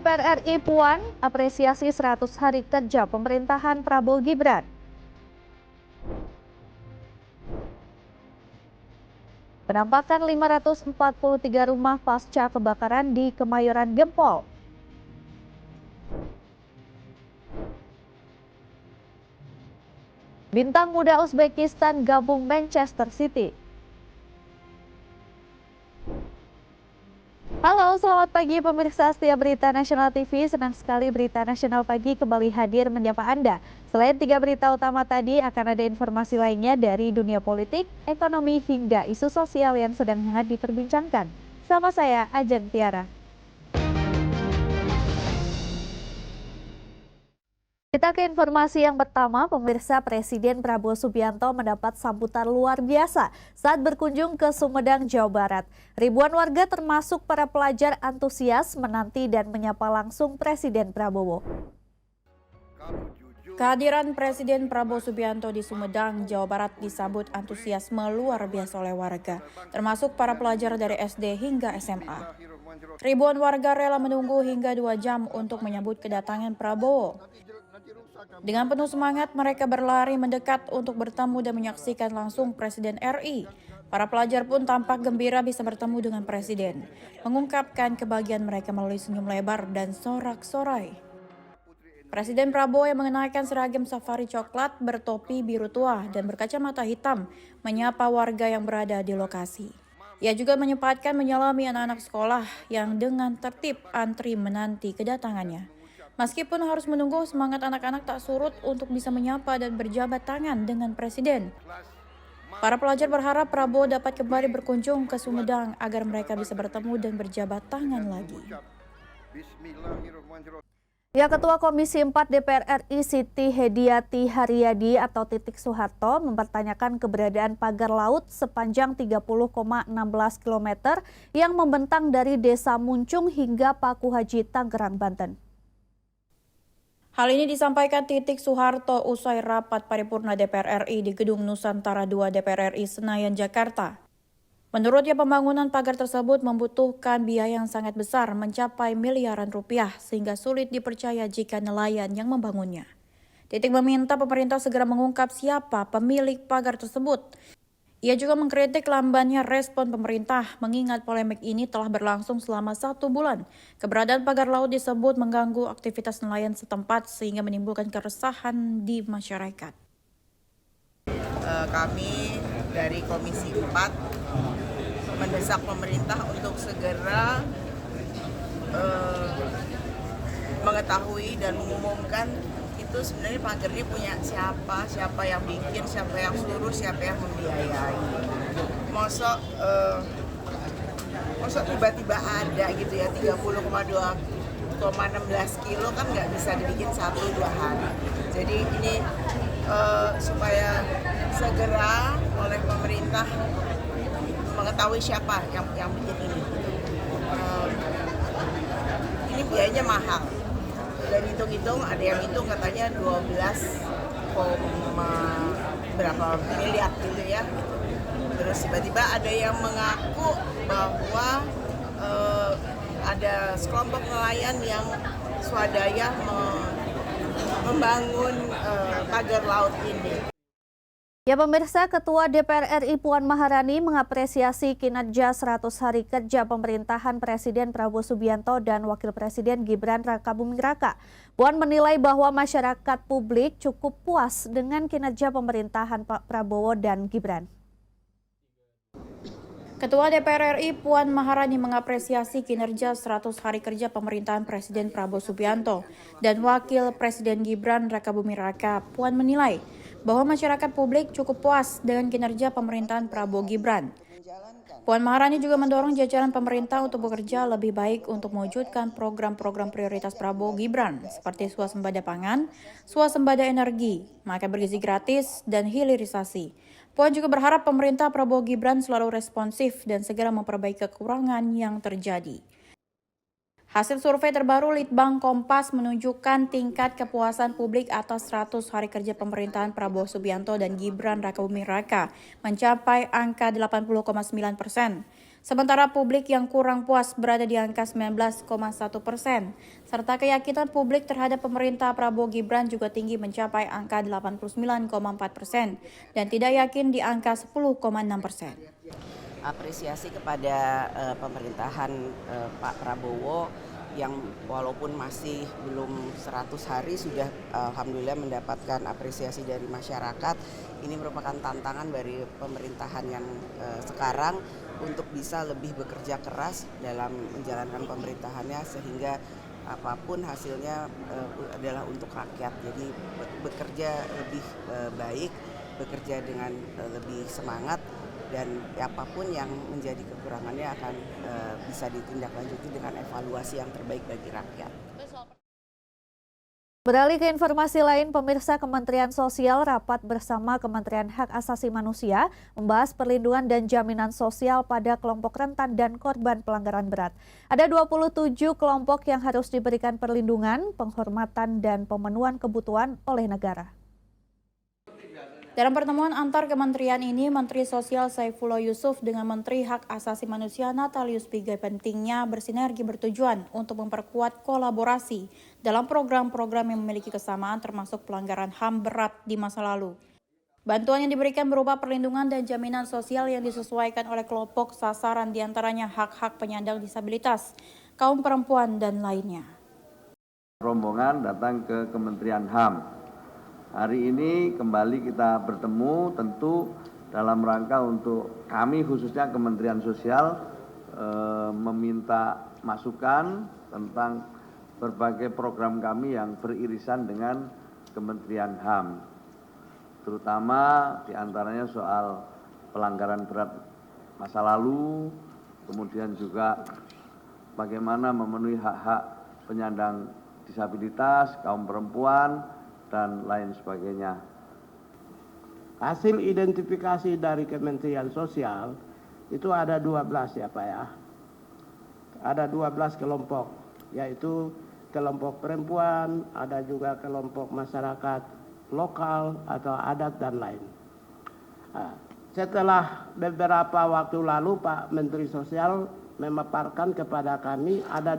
DPR RI Puan apresiasi 100 hari kerja pemerintahan Prabowo Gibran. Penampakan 543 rumah pasca kebakaran di Kemayoran Gempol. Bintang muda Uzbekistan gabung Manchester City. Halo, selamat pagi pemirsa setia Berita Nasional TV. Senang sekali Berita Nasional Pagi kembali hadir menyapa Anda. Selain 3 berita utama tadi, akan ada informasi lainnya dari dunia politik, ekonomi, hingga isu sosial yang sedang hangat diperbincangkan. Sama saya, Ajeng Tiara. Kita ke informasi yang pertama, pemirsa. Presiden Prabowo Subianto mendapat sambutan luar biasa saat berkunjung ke Sumedang, Jawa Barat. Ribuan warga termasuk para pelajar antusias menanti dan menyapa langsung Presiden Prabowo. Kehadiran Presiden Prabowo Subianto di Sumedang, Jawa Barat disambut antusiasme luar biasa oleh warga, termasuk para pelajar dari SD hingga SMA. Ribuan warga rela menunggu hingga 2 jam untuk menyambut kedatangan Prabowo. Dengan penuh semangat, mereka berlari mendekat untuk bertemu dan menyaksikan langsung Presiden RI. Para pelajar pun tampak gembira bisa bertemu dengan Presiden, mengungkapkan kebahagiaan mereka melalui senyum lebar dan sorak-sorai. Presiden Prabowo yang mengenakan seragam safari coklat, bertopi biru tua, dan berkacamata hitam, menyapa warga yang berada di lokasi. Ia juga menyempatkan menyalami anak-anak sekolah yang dengan tertib antri menanti kedatangannya. Meskipun harus menunggu, semangat anak-anak tak surut untuk bisa menyapa dan berjabat tangan dengan Presiden. Para pelajar berharap Prabowo dapat kembali berkunjung ke Sumedang agar mereka bisa bertemu dan berjabat tangan lagi. Ya, Ketua Komisi 4 DPR RI Siti Hediati Haryadi atau Titik Soeharto mempertanyakan keberadaan pagar laut sepanjang 30,16 km yang membentang dari Desa Muncung hingga Paku Haji, Tangerang, Banten. Hal ini disampaikan Titik Soeharto usai rapat paripurna DPR RI di Gedung Nusantara II DPR RI Senayan, Jakarta. Menurutnya, pembangunan pagar tersebut membutuhkan biaya yang sangat besar, mencapai miliaran rupiah, sehingga sulit dipercaya jika nelayan yang membangunnya. Titik meminta pemerintah segera mengungkap siapa pemilik pagar tersebut. Ia juga mengkritik lambannya respon pemerintah, mengingat polemik ini telah berlangsung selama 1 bulan. Keberadaan pagar laut disebut mengganggu aktivitas nelayan setempat sehingga menimbulkan keresahan di masyarakat. Kami dari Komisi 4 mendesak pemerintah untuk segera mengetahui dan mengumumkan itu sebenarnya pagarnya punya siapa yang bikin, siapa yang suruh, siapa yang membiayai. Mosok tiba-tiba ada gitu ya, 30,16 kilo kan nggak bisa dibikin 1-2 hari. Jadi ini supaya segera oleh pemerintah mengetahui siapa yang bikin ini. Ini biayanya mahal. Dan hitung-hitung, ada yang hitung katanya 12, berapa miliar gitu ya. Terus tiba-tiba ada yang mengaku bahwa ada sekelompok nelayan yang swadaya membangun pagar laut ini. Ya pemirsa, Ketua DPR RI Puan Maharani mengapresiasi kinerja 100 hari kerja pemerintahan Presiden Prabowo Subianto dan Wakil Presiden Gibran Rakabuming Raka. Puan menilai bahwa masyarakat publik cukup puas dengan kinerja pemerintahan Pak Prabowo dan Gibran. Ketua DPR RI Puan Maharani mengapresiasi kinerja 100 hari kerja pemerintahan Presiden Prabowo Subianto dan Wakil Presiden Gibran Rakabuming Raka. Puan menilai bahwa masyarakat publik cukup puas dengan kinerja pemerintahan Prabowo Gibran. Puan Maharani juga mendorong jajaran pemerintah untuk bekerja lebih baik untuk mewujudkan program-program prioritas Prabowo Gibran seperti swasembada pangan, swasembada energi, makan bergizi gratis, dan hilirisasi. Puan juga berharap pemerintah Prabowo Gibran selalu responsif dan segera memperbaiki kekurangan yang terjadi. Hasil survei terbaru Litbang Kompas menunjukkan tingkat kepuasan publik atas 100 hari kerja pemerintahan Prabowo Subianto dan Gibran Rakabuming Raka mencapai angka 80,9%. Sementara publik yang kurang puas berada di angka 19,1%, serta keyakinan publik terhadap pemerintah Prabowo Gibran juga tinggi mencapai angka 89,4% dan tidak yakin di angka 10,6%. Apresiasi kepada pemerintahan Pak Prabowo yang walaupun masih belum 100 hari sudah alhamdulillah mendapatkan apresiasi dari masyarakat. Ini merupakan tantangan dari pemerintahan yang sekarang untuk bisa lebih bekerja keras dalam menjalankan pemerintahannya sehingga apapun hasilnya adalah untuk rakyat. Jadi bekerja lebih baik, bekerja dengan lebih semangat, dan apapun yang menjadi kekurangannya akan bisa ditindaklanjuti dengan evaluasi yang terbaik bagi rakyat. Beralih ke informasi lain, pemirsa, Kementerian Sosial rapat bersama Kementerian Hak Asasi Manusia membahas perlindungan dan jaminan sosial pada kelompok rentan dan korban pelanggaran berat. Ada 27 kelompok yang harus diberikan perlindungan, penghormatan, dan pemenuhan kebutuhan oleh negara. Dalam pertemuan antar kementerian ini, Menteri Sosial Saifullah Yusuf dengan Menteri Hak Asasi Manusia Natalius Pigai pentingnya bersinergi bertujuan untuk memperkuat kolaborasi dalam program-program yang memiliki kesamaan termasuk pelanggaran HAM berat di masa lalu. Bantuan yang diberikan berupa perlindungan dan jaminan sosial yang disesuaikan oleh kelompok sasaran diantaranya hak-hak penyandang disabilitas, kaum perempuan, dan lainnya. Rombongan datang ke Kementerian HAM. Hari ini kembali kita bertemu tentu dalam rangka untuk kami khususnya Kementerian Sosial meminta masukan tentang berbagai program kami yang beririsan dengan Kementerian HAM. Terutama diantaranya soal pelanggaran berat masa lalu, kemudian juga bagaimana memenuhi hak-hak penyandang disabilitas, kaum perempuan, dan lain sebagainya. Hasil identifikasi dari Kementerian Sosial itu ada 12 ya Pak ya. Ada 12 kelompok, yaitu kelompok perempuan, ada juga kelompok masyarakat lokal atau adat dan lain. Setelah beberapa waktu lalu Pak Menteri Sosial memaparkan kepada kami ada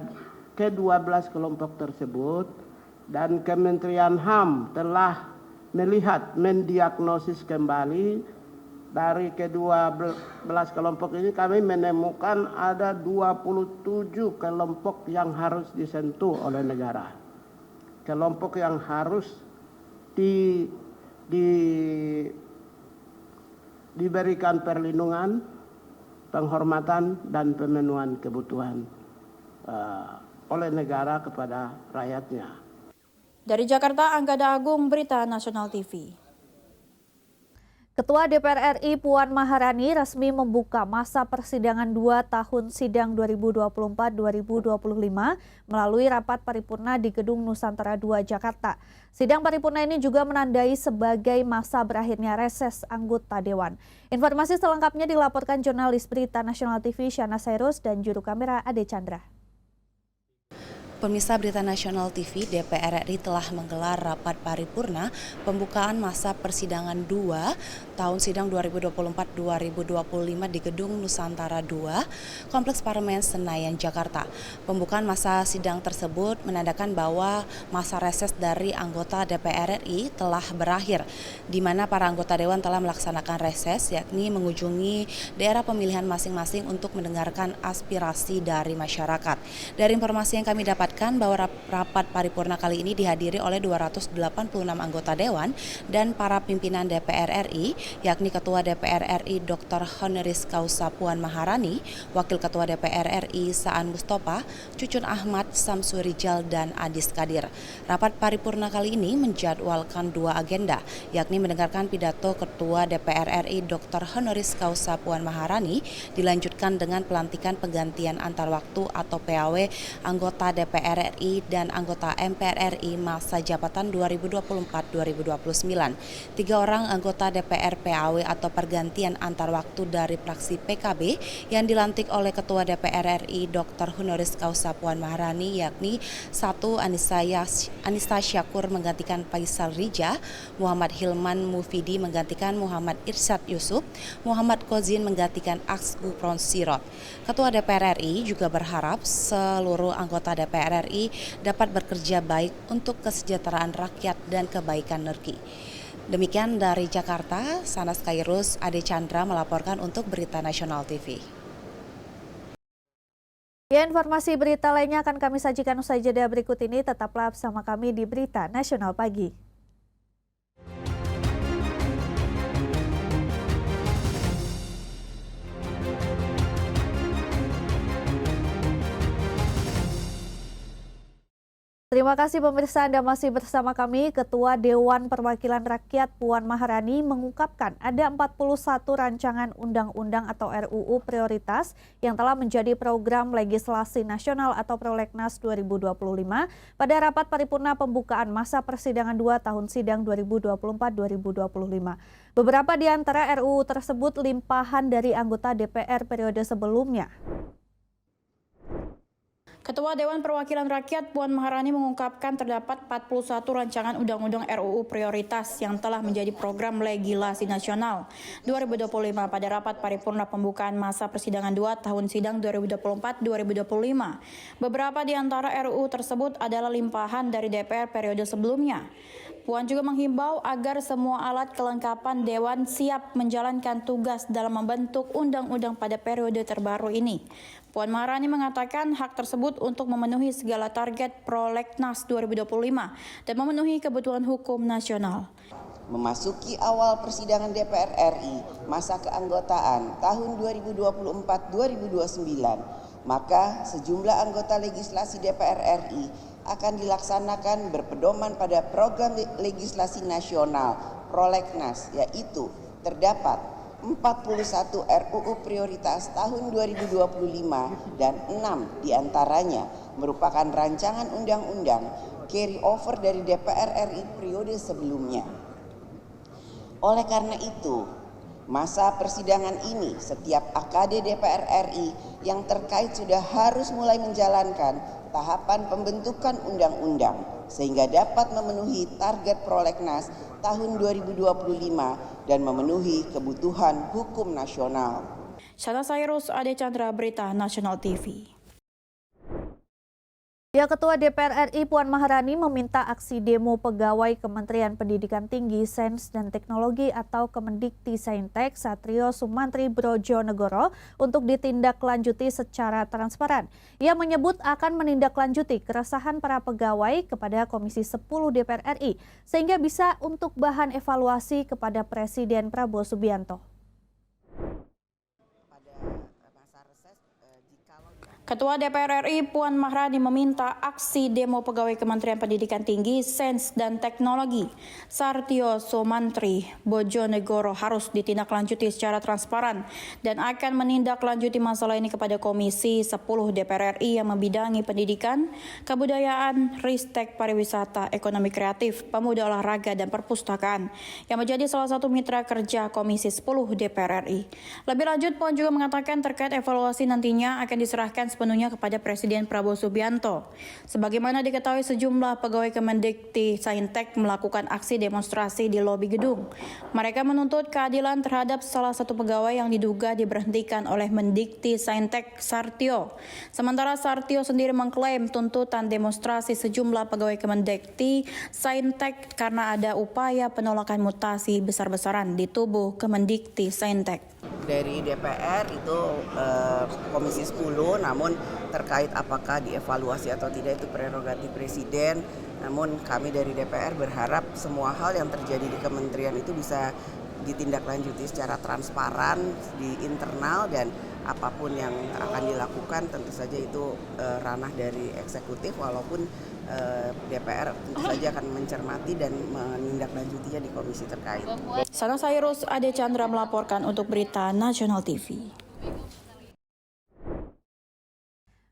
ke-12 kelompok tersebut, dan Kementerian HAM telah melihat, mendiagnosis kembali dari ke-12 kelompok ini kami menemukan ada 27 kelompok yang harus disentuh oleh negara. Kelompok yang harus diberikan perlindungan, penghormatan, dan pemenuhan kebutuhan oleh negara kepada rakyatnya. Dari Jakarta, Anggada Agung, Berita Nasional TV. Ketua DPR RI Puan Maharani resmi membuka masa persidangan 2 tahun sidang 2024-2025 melalui rapat paripurna di Gedung Nusantara II Jakarta. Sidang paripurna ini juga menandai sebagai masa berakhirnya reses anggota Dewan. Informasi selengkapnya dilaporkan jurnalis Berita Nasional TV Syana Sairus dan juru kamera Ade Chandra. Pemirsa Berita Nasional TV, DPR RI telah menggelar rapat paripurna pembukaan masa persidangan 2 tahun sidang 2024-2025 di Gedung Nusantara II, Kompleks Parlemen Senayan, Jakarta. Pembukaan masa sidang tersebut menandakan bahwa masa reses dari anggota DPR RI telah berakhir, di mana para anggota Dewan telah melaksanakan reses, yakni mengunjungi daerah pemilihan masing-masing untuk mendengarkan aspirasi dari masyarakat. Dari informasi yang kami dapat bahwa rapat paripurna kali ini dihadiri oleh 286 anggota Dewan dan para pimpinan DPR RI, yakni Ketua DPR RI Dr. Honoris Causa Puan Maharani, Wakil Ketua DPR RI Saan Mustafa, Cucun Ahmad, Samsu Rijal, dan Adis Kadir. Rapat paripurna kali ini menjadwalkan 2 agenda, yakni mendengarkan pidato Ketua DPR RI Dr. Honoris Causa Puan Maharani, dilanjutkan dengan pelantikan penggantian antar waktu atau PAW anggota DPR DPR RI dan anggota MPR RI masa jabatan 2024-2029. 3 orang anggota DPR PAW atau pergantian antar waktu dari fraksi PKB yang dilantik oleh Ketua DPR RI Dr. Honoris Causa Puan Maharani, yakni 1. Anissa Syakur menggantikan Faisal Rija, Muhammad Hilman Mufidi menggantikan Muhammad Irsyad Yusuf, Muhammad Kozin menggantikan Aks Gufron Sirot. Ketua DPR RI juga berharap seluruh anggota DPR RI dapat bekerja baik untuk kesejahteraan rakyat dan kebaikan negeri. Demikian dari Jakarta, Sanas Kairus, Ade Chandra melaporkan untuk Berita Nasional TV. Ya, informasi berita lainnya akan kami sajikan usai jeda berikut ini. Tetaplah bersama kami di Berita Nasional Pagi. Terima kasih pemirsa, Anda masih bersama kami. Ketua Dewan Perwakilan Rakyat Puan Maharani mengungkapkan ada 41 rancangan undang-undang atau RUU prioritas yang telah menjadi program legislasi nasional atau Prolegnas 2025 pada rapat paripurna pembukaan masa persidangan 2 tahun sidang 2024-2025. Beberapa di antara RUU tersebut limpahan dari anggota DPR periode sebelumnya. Ketua Dewan Perwakilan Rakyat Puan Maharani mengungkapkan terdapat 41 rancangan undang-undang RUU prioritas yang telah menjadi program legislasi nasional 2025 pada rapat paripurna pembukaan masa persidangan 2 tahun sidang 2024-2025. Beberapa di antara RUU tersebut adalah limpahan dari DPR periode sebelumnya. Puan juga menghimbau agar semua alat kelengkapan Dewan siap menjalankan tugas dalam membentuk undang-undang pada periode terbaru ini. Puan Maharani mengatakan hak tersebut untuk memenuhi segala target Prolegnas 2025 dan memenuhi kebutuhan hukum nasional. Memasuki awal persidangan DPR RI masa keanggotaan tahun 2024-2029, maka sejumlah anggota legislasi DPR RI akan dilaksanakan berpedoman pada program legislasi nasional Prolegnas, yaitu terdapat 41 RUU prioritas tahun 2025 dan 6 diantaranya merupakan rancangan undang-undang carry over dari DPR RI periode sebelumnya. Oleh karena itu, masa persidangan ini setiap AKD DPR RI yang terkait sudah harus mulai menjalankan tahapan pembentukan undang-undang sehingga dapat memenuhi target Prolegnas tahun 2025 dan memenuhi kebutuhan hukum nasional. Sanas Kairus, Ade Chandra, Berita Nasional TV. Ya, Ketua DPR RI Puan Maharani meminta aksi demo pegawai Kementerian Pendidikan Tinggi, Sains dan Teknologi atau Kemendikti-Saintek Satrio Sumantri Brojonegoro untuk ditindaklanjuti secara transparan. Ia menyebut akan menindaklanjuti keresahan para pegawai kepada Komisi 10 DPR RI sehingga bisa untuk bahan evaluasi kepada Presiden Prabowo Subianto. Ketua DPR RI Puan Maharani meminta aksi demo pegawai Kementerian Pendidikan Tinggi, Sains dan Teknologi Satrio Sumantri Brojonegoro harus ditindaklanjuti secara transparan dan akan menindaklanjuti masalah ini kepada Komisi 10 DPR RI yang membidangi pendidikan, kebudayaan, ristek, pariwisata, ekonomi kreatif, pemuda olahraga dan perpustakaan yang menjadi salah satu mitra kerja Komisi 10 DPR RI. Lebih lanjut, Puan juga mengatakan terkait evaluasi nantinya akan diserahkan sepenuhnya kepada Presiden Prabowo Subianto. Sebagaimana diketahui, sejumlah pegawai Kemendikti-Saintek melakukan aksi demonstrasi di lobi gedung. Mereka menuntut keadilan terhadap salah satu pegawai yang diduga diberhentikan oleh Mendikti-Saintek Satrio. Sementara Satrio sendiri mengklaim tuntutan demonstrasi sejumlah pegawai Kemendikti-Saintek karena ada upaya penolakan mutasi besar-besaran di tubuh Kemendikti-Saintek. Dari DPR itu Komisi 10, namun terkait apakah dievaluasi atau tidak itu prerogatif Presiden. Namun kami dari DPR berharap semua hal yang terjadi di kementerian itu bisa ditindaklanjuti secara transparan di internal, dan apapun yang akan dilakukan tentu saja itu ranah dari eksekutif, walaupun DPR tentu saja akan mencermati dan menindaklanjutinya di komisi terkait. Sanas Kairus, Ade Chandra melaporkan untuk Berita Nasional TV.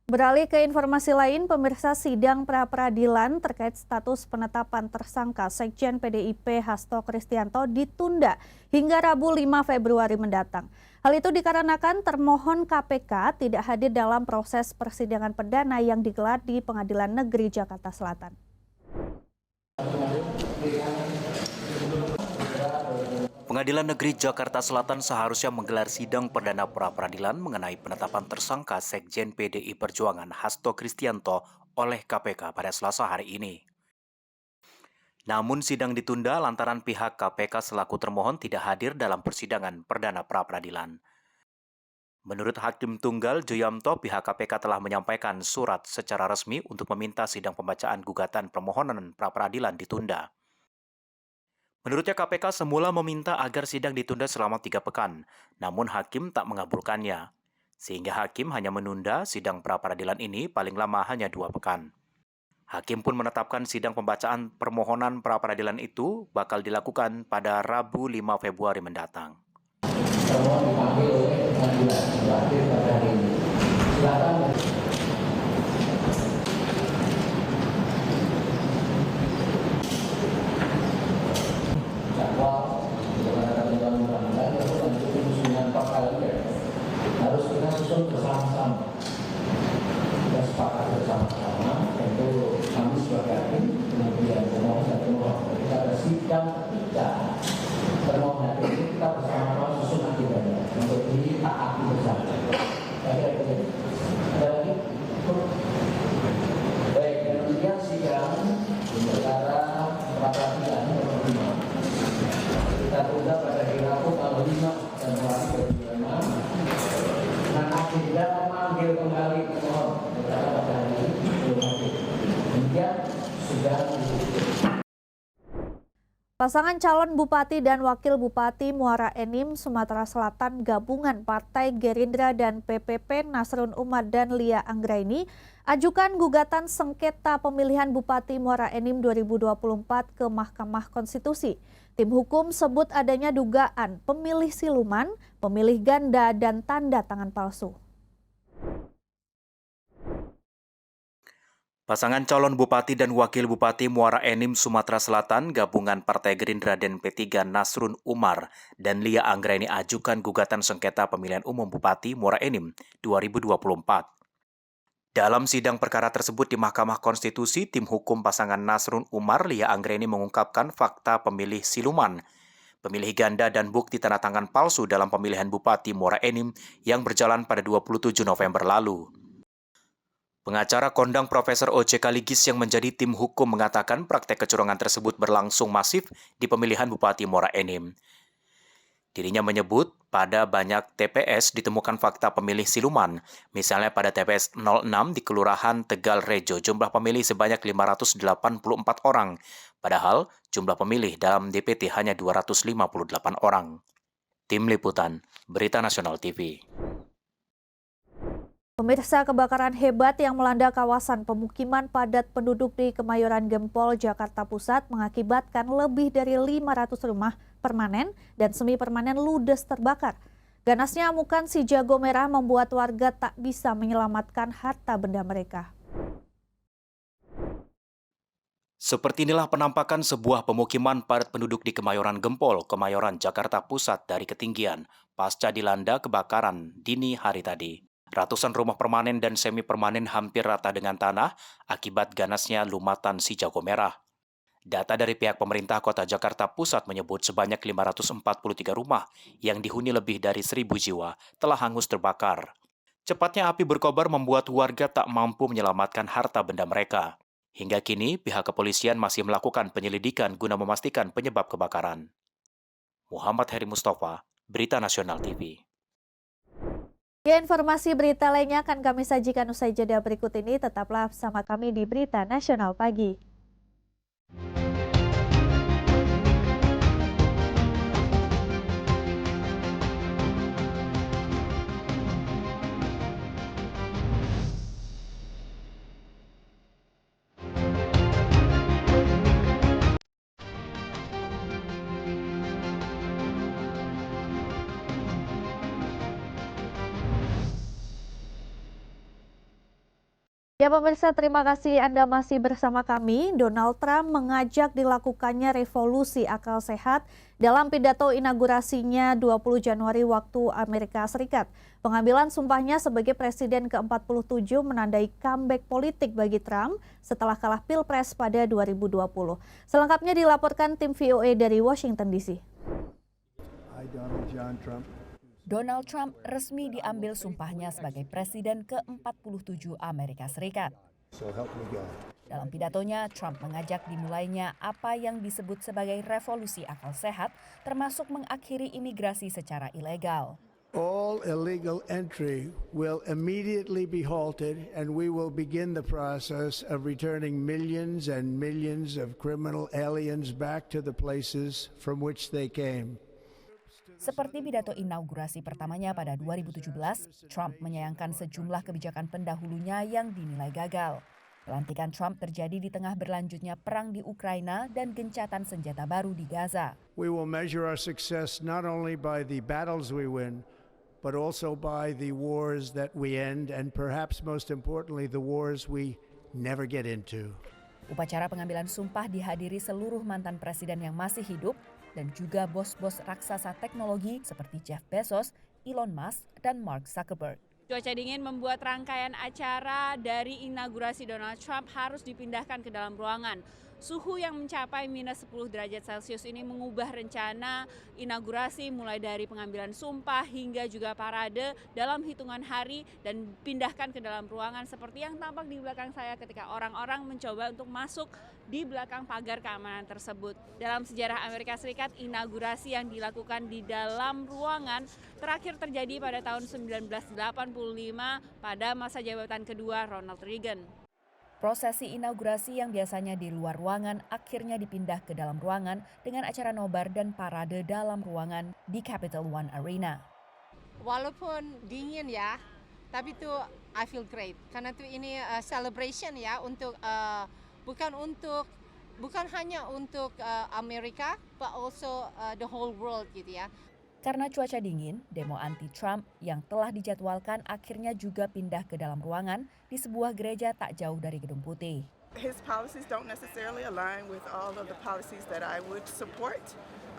Beralih ke informasi lain, pemirsa sidang pra-peradilan terkait status penetapan tersangka Sekjen PDIP Hasto Kristianto ditunda hingga Rabu 5 Februari mendatang. Hal itu dikarenakan termohon KPK tidak hadir dalam proses persidangan perdana yang digelar di Pengadilan Negeri Jakarta Selatan. Pengadilan Negeri Jakarta Selatan seharusnya menggelar sidang perdana pra-peradilan mengenai penetapan tersangka Sekjen PDI Perjuangan Hasto Kristianto oleh KPK pada Selasa hari ini. Namun sidang ditunda lantaran pihak KPK selaku termohon tidak hadir dalam persidangan perdana pra-peradilan. Menurut Hakim Tunggal Joyamto, pihak KPK telah menyampaikan surat secara resmi untuk meminta sidang pembacaan gugatan permohonan pra-peradilan ditunda. Menurutnya KPK semula meminta agar sidang ditunda selama 3 pekan, namun Hakim tak mengabulkannya. Sehingga Hakim hanya menunda sidang pra-peradilan ini paling lama hanya 2 pekan. Hakim pun menetapkan sidang pembacaan permohonan pra-peradilan itu bakal dilakukan pada Rabu 5 Februari mendatang. Termohon dipanggil oleh pengadilan berakhir pada hari ini. Silakan. Jadwal berdasarkan undang-undang dan penyusunan perkara harus kita susun bersama-sama. Kita sepakat bersama-sama, tentu kami sebagai hakim, kemudian pemohon dan pemohon. Kita ada sidang ketiga. Termohon hari ini kita bersama-sama susun agendanya untuk ditaati bersama. Ada lagi? Baik, kemudian sidang perkara pra-peradilan nomor 5 kita tunda pada hari Rabu tanggal 5 Januari 2025 dengan agenda memanggil kembali pemohon pada hari ini belum hadir. Demikian sudah Pasangan calon Bupati dan Wakil Bupati Muara Enim, Sumatera Selatan gabungan Partai Gerindra dan PPP Nasrun Umar dan Lia Anggraini ajukan gugatan sengketa pemilihan Bupati Muara Enim 2024 ke Mahkamah Konstitusi. Tim hukum sebut adanya dugaan pemilih siluman, pemilih ganda, dan tanda tangan palsu. Pasangan calon Bupati dan Wakil Bupati Muara Enim, Sumatera Selatan, gabungan Partai Gerindra dan P3 Nasrun Umar dan Lia Anggraini ajukan gugatan sengketa pemilihan umum Bupati Muara Enim 2024. Dalam sidang perkara tersebut di Mahkamah Konstitusi, tim hukum pasangan Nasrun Umar, Lia Anggraini mengungkapkan fakta pemilih siluman, pemilih ganda dan bukti tanda tangan palsu dalam pemilihan Bupati Muara Enim yang berjalan pada 27 November lalu. Pengacara kondang Profesor O.C. Kaligis yang menjadi tim hukum mengatakan praktek kecurangan tersebut berlangsung masif di pemilihan Bupati Muara Enim. Dirinya menyebut pada banyak TPS ditemukan fakta pemilih siluman, misalnya pada TPS 06 di Kelurahan Tegal Rejo jumlah pemilih sebanyak 584 orang, padahal jumlah pemilih dalam DPT hanya 258 orang. Tim Liputan, Berita Nasional TV. Pemirsa, kebakaran hebat yang melanda kawasan pemukiman padat penduduk di Kemayoran Gempol, Jakarta Pusat mengakibatkan lebih dari 500 rumah permanen dan semi permanen ludes terbakar. Ganasnya amukan si jago merah membuat warga tak bisa menyelamatkan harta benda mereka. Seperti inilah penampakan sebuah pemukiman padat penduduk di Kemayoran Gempol, Kemayoran, Jakarta Pusat dari ketinggian pasca dilanda kebakaran dini hari tadi. Ratusan rumah permanen dan semi permanen hampir rata dengan tanah akibat ganasnya lumatan si jago merah. Data dari pihak pemerintah Kota Jakarta Pusat menyebut sebanyak 543 rumah yang dihuni lebih dari 1.000 jiwa telah hangus terbakar. Cepatnya api berkobar membuat warga tak mampu menyelamatkan harta benda mereka. Hingga kini pihak kepolisian masih melakukan penyelidikan guna memastikan penyebab kebakaran. Muhammad Heri Mustafa, Berita Nasional TV. Ya, informasi berita lainnya akan kami sajikan usai jeda berikut ini. Tetaplah bersama kami di Berita Nasional Pagi. Ya pemirsa, terima kasih Anda masih bersama kami. Donald Trump mengajak dilakukannya revolusi akal sehat dalam pidato inaugurasinya 20 Januari waktu Amerika Serikat. Pengambilan sumpahnya sebagai Presiden ke-47 menandai comeback politik bagi Trump setelah kalah Pilpres pada 2020. Selengkapnya dilaporkan tim VOA dari Washington DC. Donald Trump resmi diambil sumpahnya sebagai Presiden ke-47 Amerika Serikat. Dalam pidatonya, Trump mengajak dimulainya apa yang disebut sebagai revolusi akal sehat, termasuk mengakhiri imigrasi secara ilegal. All illegal entry will immediately be halted, and we will begin the process of returning millions and millions of criminal aliens back to the places from which they came. Seperti pidato inaugurasi pertamanya pada 2017, Trump menyayangkan sejumlah kebijakan pendahulunya yang dinilai gagal. Pelantikan Trump terjadi di tengah berlanjutnya perang di Ukraina dan gencatan senjata baru di Gaza. We will measure our success not only by the battles we win, but also by the wars that we end, and perhaps most importantly, the wars we never get into. Upacara pengambilan sumpah dihadiri seluruh mantan presiden yang masih hidup dan juga bos-bos raksasa teknologi seperti Jeff Bezos, Elon Musk, dan Mark Zuckerberg. Cuaca dingin membuat rangkaian acara dari inaugurasi Donald Trump harus dipindahkan ke dalam ruangan. Suhu yang mencapai minus 10 derajat Celcius ini mengubah rencana inaugurasi mulai dari pengambilan sumpah hingga juga parade dalam hitungan hari dan pindahkan ke dalam ruangan seperti yang tampak di belakang saya ketika orang-orang mencoba untuk masuk di belakang pagar keamanan tersebut. Dalam sejarah Amerika Serikat, inaugurasi yang dilakukan di dalam ruangan terakhir terjadi pada tahun 1985 pada masa jabatan kedua Ronald Reagan. Prosesi inaugurasi yang biasanya di luar ruangan akhirnya dipindah ke dalam ruangan dengan acara nobar dan parade dalam ruangan di Capital One Arena. Walaupun dingin ya, tapi tuh I feel great karena tuh ini celebration ya untuk bukan hanya untuk Amerika, but also the whole world gitu ya. Karena cuaca dingin, demo anti-Trump yang telah dijadwalkan akhirnya juga pindah ke dalam ruangan di sebuah gereja tak jauh dari Gedung Putih. His policies don't necessarily align with all of the policies that I would support.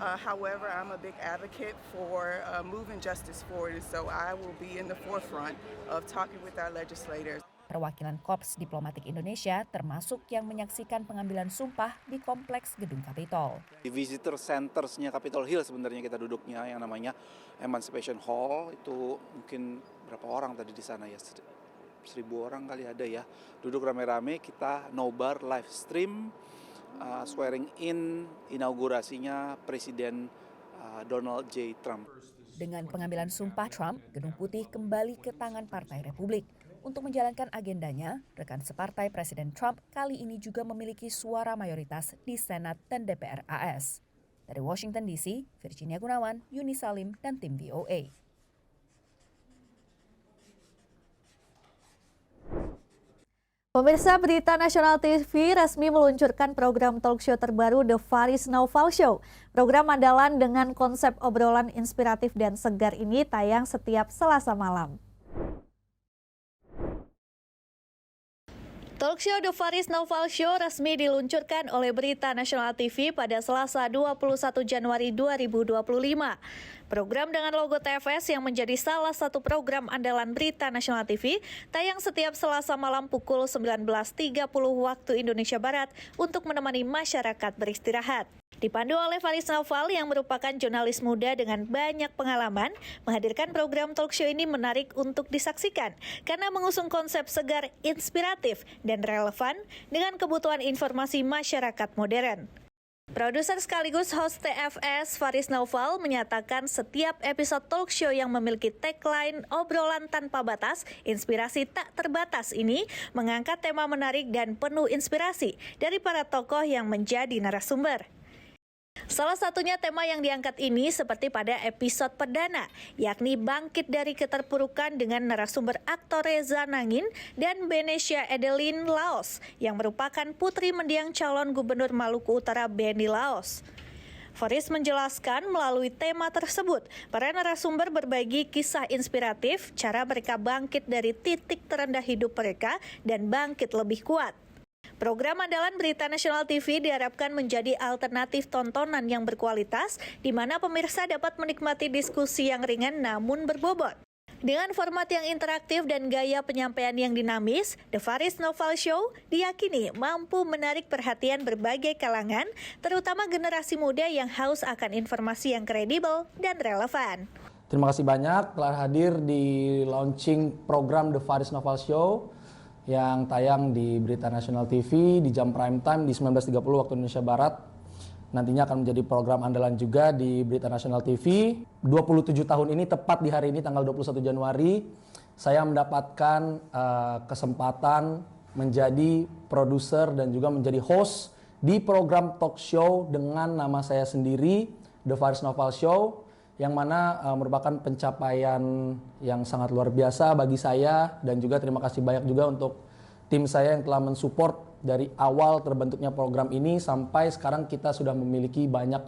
However, I'm a big advocate for moving justice forward, so I will be in the forefront of talking with our legislators. Perwakilan Korps Diplomatik Indonesia termasuk yang menyaksikan pengambilan sumpah di Kompleks Gedung Capitol. Di visitor centersnya Capitol Hill sebenarnya kita duduknya yang namanya Emancipation Hall, itu mungkin berapa orang tadi di sana ya, 1.000 orang kali ada ya. Duduk rame-rame, kita nobar live stream swearing in inaugurasinya Presiden Donald J. Trump. Dengan pengambilan sumpah Trump, Gedung Putih kembali ke tangan Partai Republik. Untuk menjalankan agendanya, rekan separtai Presiden Trump kali ini juga memiliki suara mayoritas di Senat dan DPR AS. Dari Washington DC, Virginia Gunawan, Yuni Salim, dan tim VOA. Pemirsa, Berita Nasional TV resmi meluncurkan program talk show terbaru The Faris Naufal Show. Program andalan dengan konsep obrolan inspiratif dan segar ini tayang setiap Selasa malam. Talk show The Faris Naufal Show resmi diluncurkan oleh Berita Nasional TV pada Selasa 21 Januari 2025. Program dengan logo TFS yang menjadi salah satu program andalan Berita Nasional TV tayang setiap Selasa malam pukul 19.30 waktu Indonesia Barat untuk menemani masyarakat beristirahat. Dipandu oleh Faris Naufal yang merupakan jurnalis muda dengan banyak pengalaman, menghadirkan program talk show ini menarik untuk disaksikan karena mengusung konsep segar, inspiratif, dan relevan dengan kebutuhan informasi masyarakat modern. Produser sekaligus host TFS Faris Naufal menyatakan setiap episode talk show yang memiliki tagline obrolan tanpa batas, inspirasi tak terbatas ini mengangkat tema menarik dan penuh inspirasi dari para tokoh yang menjadi narasumber. Salah satunya tema yang diangkat ini seperti pada episode perdana, yakni bangkit dari keterpurukan dengan narasumber aktor Reza Nangin dan Benesia Edelin Laos yang merupakan putri mendiang calon gubernur Maluku Utara Benny Laos. Faris menjelaskan melalui tema tersebut, para narasumber berbagi kisah inspiratif, cara mereka bangkit dari titik terendah hidup mereka dan bangkit lebih kuat. Program andalan Berita Nasional TV diharapkan menjadi alternatif tontonan yang berkualitas, di mana pemirsa dapat menikmati diskusi yang ringan namun berbobot. Dengan format yang interaktif dan gaya penyampaian yang dinamis, The Faris Novel Show diyakini mampu menarik perhatian berbagai kalangan, terutama generasi muda yang haus akan informasi yang kredibel dan relevan. Terima kasih banyak telah hadir di launching program The Faris Novel Show yang tayang di Berita Nasional TV di jam prime time di 19.30 waktu Indonesia Barat. Nantinya akan menjadi program andalan juga di Berita Nasional TV. 27 tahun ini, tepat di hari ini tanggal 21 Januari, saya mendapatkan kesempatan menjadi produser dan juga menjadi host di program talk show dengan nama saya sendiri, The Faris Novel Show, yang mana merupakan pencapaian yang sangat luar biasa bagi saya, dan juga terima kasih banyak juga untuk tim saya yang telah mensupport dari awal terbentuknya program ini sampai sekarang. Kita sudah memiliki banyak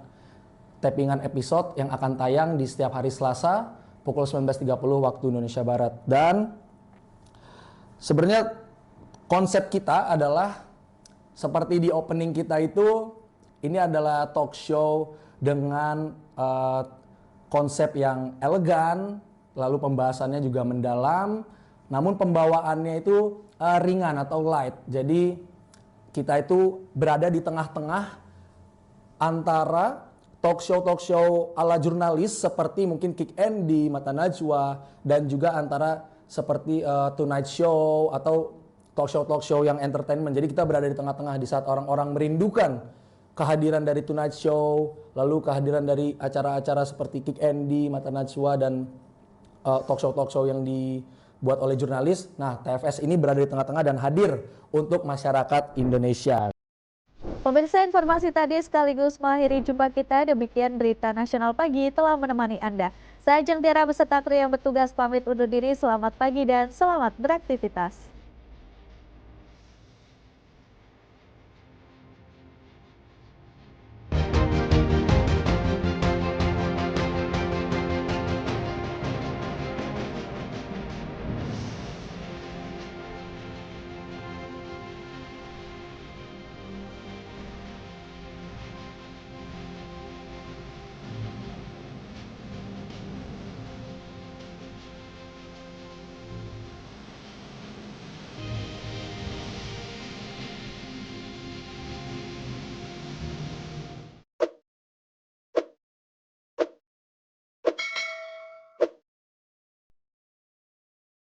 tappingan episode yang akan tayang di setiap hari Selasa pukul 19.30 waktu Indonesia Barat. Dan sebenarnya konsep kita adalah seperti di opening kita itu, ini adalah talk show dengan konsep yang elegan, lalu pembahasannya juga mendalam, namun pembawaannya itu ringan atau light. Jadi kita itu berada di tengah-tengah antara talk show ala jurnalis seperti mungkin Kick Andy, Mata Najwa, dan juga antara seperti Tonight Show atau talk show yang entertainment. Jadi kita berada di tengah-tengah di saat orang-orang merindukan kehadiran dari Tonight Show, lalu kehadiran dari acara-acara seperti Kick Andy, Mata Najwa, dan talk show yang dibuat oleh jurnalis. Nah, TFS ini berada di tengah-tengah dan hadir untuk masyarakat Indonesia. Pemirsa, informasi tadi sekaligus mengakhiri jumpa kita. Demikian Berita Nasional Pagi telah menemani Anda. Saya Jeng Tiara beserta kru yang bertugas pamit undur diri. Selamat pagi dan selamat beraktivitas.